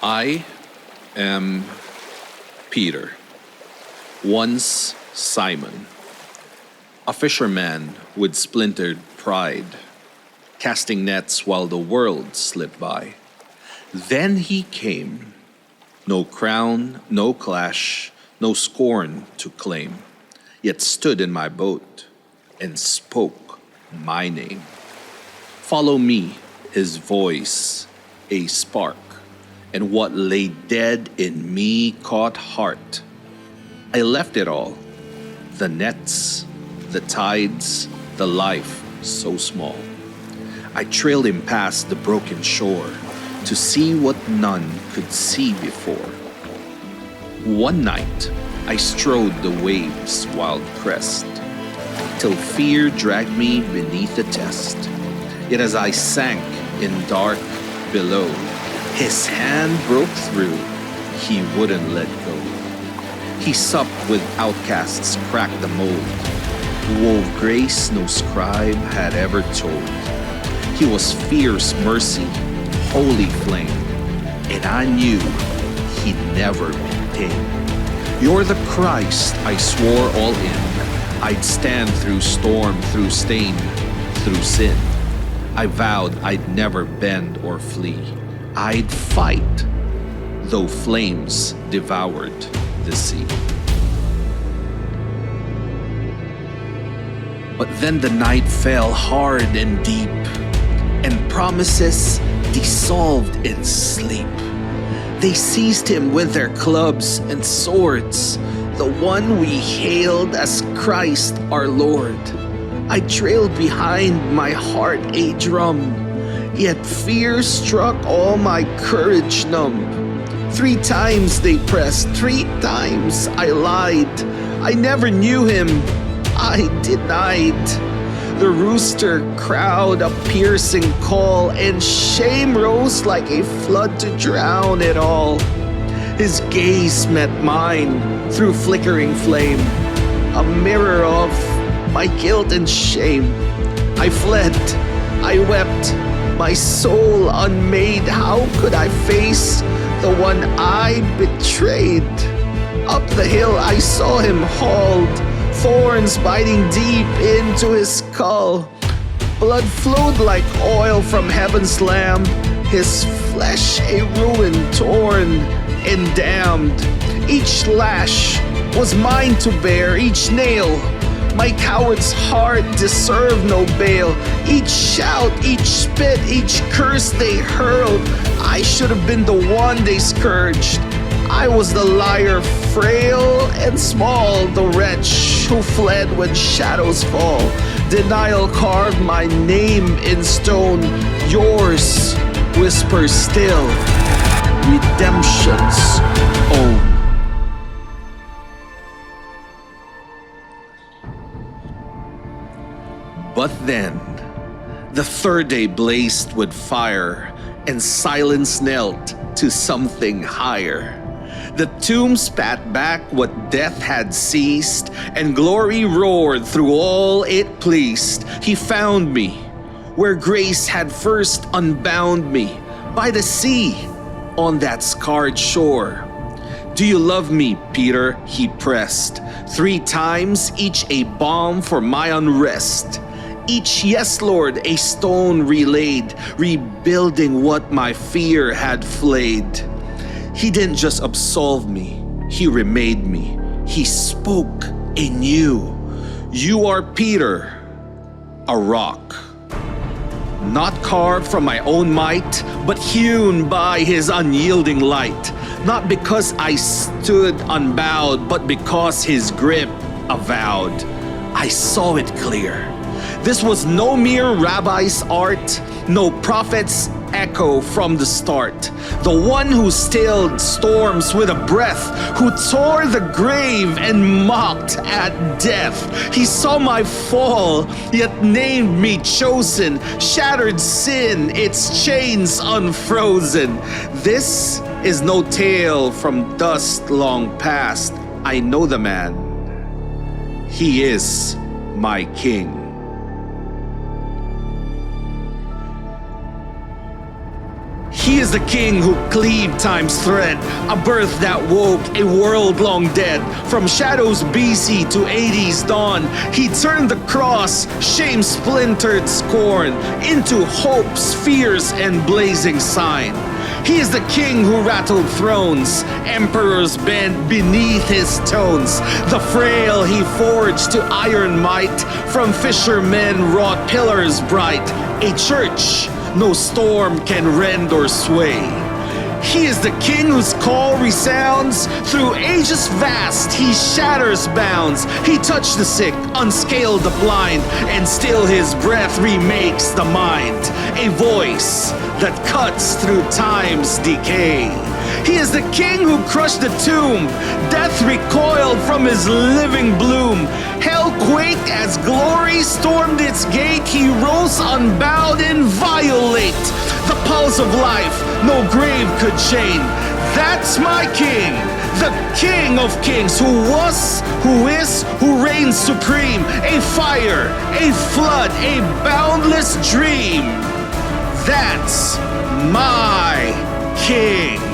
I am Peter, once Simon, a fisherman with splintered pride, casting nets while the world slipped by. Then he came, no crown, no clash, no scorn to claim, yet stood in my boat and spoke my name. Follow me, his voice, a spark, and what lay dead in me caught heart. I left it all, the nets, the tides, the life so small. I trailed him past the broken shore to see what none could see before. One night, I strode the waves' wild crest, till fear dragged me beneath the test. Yet as I sank in dark below, his hand broke through, he wouldn't let go. He supped with outcasts, cracked the mold, wove grace no scribe had ever told. He was fierce mercy, holy flame, and I knew he'd never been tame. You're the Christ, I swore all in. I'd stand through storm, through stain, through sin. I vowed I'd never bend or flee. I'd fight, though flames devoured the sea. But then the night fell hard and deep, and promises dissolved in sleep. They seized him with their clubs and swords, the one we hailed as Christ our Lord. I trailed behind, my heart a drum, yet fear struck all my courage numb. 3 times they pressed, 3 times I lied. I never knew him, I denied. The rooster crowed a piercing call, and shame rose like a flood to drown it all. His gaze met mine through flickering flame, a mirror of my guilt and shame. I fled, I wept, my soul unmade. How could I face the one I betrayed? Up the hill I saw him hauled, thorns biting deep into his skull. Blood flowed like oil from heaven's lamb, his flesh a ruin torn and damned. Each lash was mine to bear, each nail my coward's heart deserved no bail. Each shout, each spit, each curse they hurled, I should have been the one they scourged. I was the liar, frail and small, the wretch who fled when shadows fall. Denial carved my name in stone, yours whispers still, redemption's own. But then, the third day blazed with fire, and silence knelt to something higher. The tomb spat back what death had seized, and glory roared through all it pleased. He found me, where grace had first unbound me, by the sea, on that scarred shore. Do you love me, Peter? He pressed. 3 times, each a balm for my unrest. Each, yes, Lord, a stone relayed, rebuilding what my fear had flayed. He didn't just absolve me, he remade me. He spoke anew. You are Peter, a rock. Not carved from my own might, but hewn by his unyielding light. Not because I stood unbowed, but because his grip avowed. I saw it clear. This was no mere rabbi's art, no prophet's echo from the start. The one who stilled storms with a breath, who tore the grave and mocked at death. He saw my fall, yet named me chosen, shattered sin, its chains unfrozen. This is no tale from dust long past. I know the man. He is my king. He is the king who cleaved time's thread, a birth that woke a world long dead. From shadows BC to 80s dawn, he turned the cross, shame splintered scorn, into hope's fierce and blazing sign. He is the king who rattled thrones, emperors bent beneath his tones. The frail he forged to iron might, from fishermen wrought pillars bright. A church no storm can rend or sway. He is the king whose call resounds through ages vast. He shatters bounds. He touched the sick, unscaled the blind, and still his breath remakes the mind. A voice that cuts through time's decay. He is the king who crushed the tomb. Death recoiled from his living bloom. Hell quaked as glory stormed its gate. He rose unbowed, inviolate. The pulse of life no grave could chain. That's my king, the king of kings, who was, who is, who reigns supreme. A fire, a flood, a boundless dream. That's my king.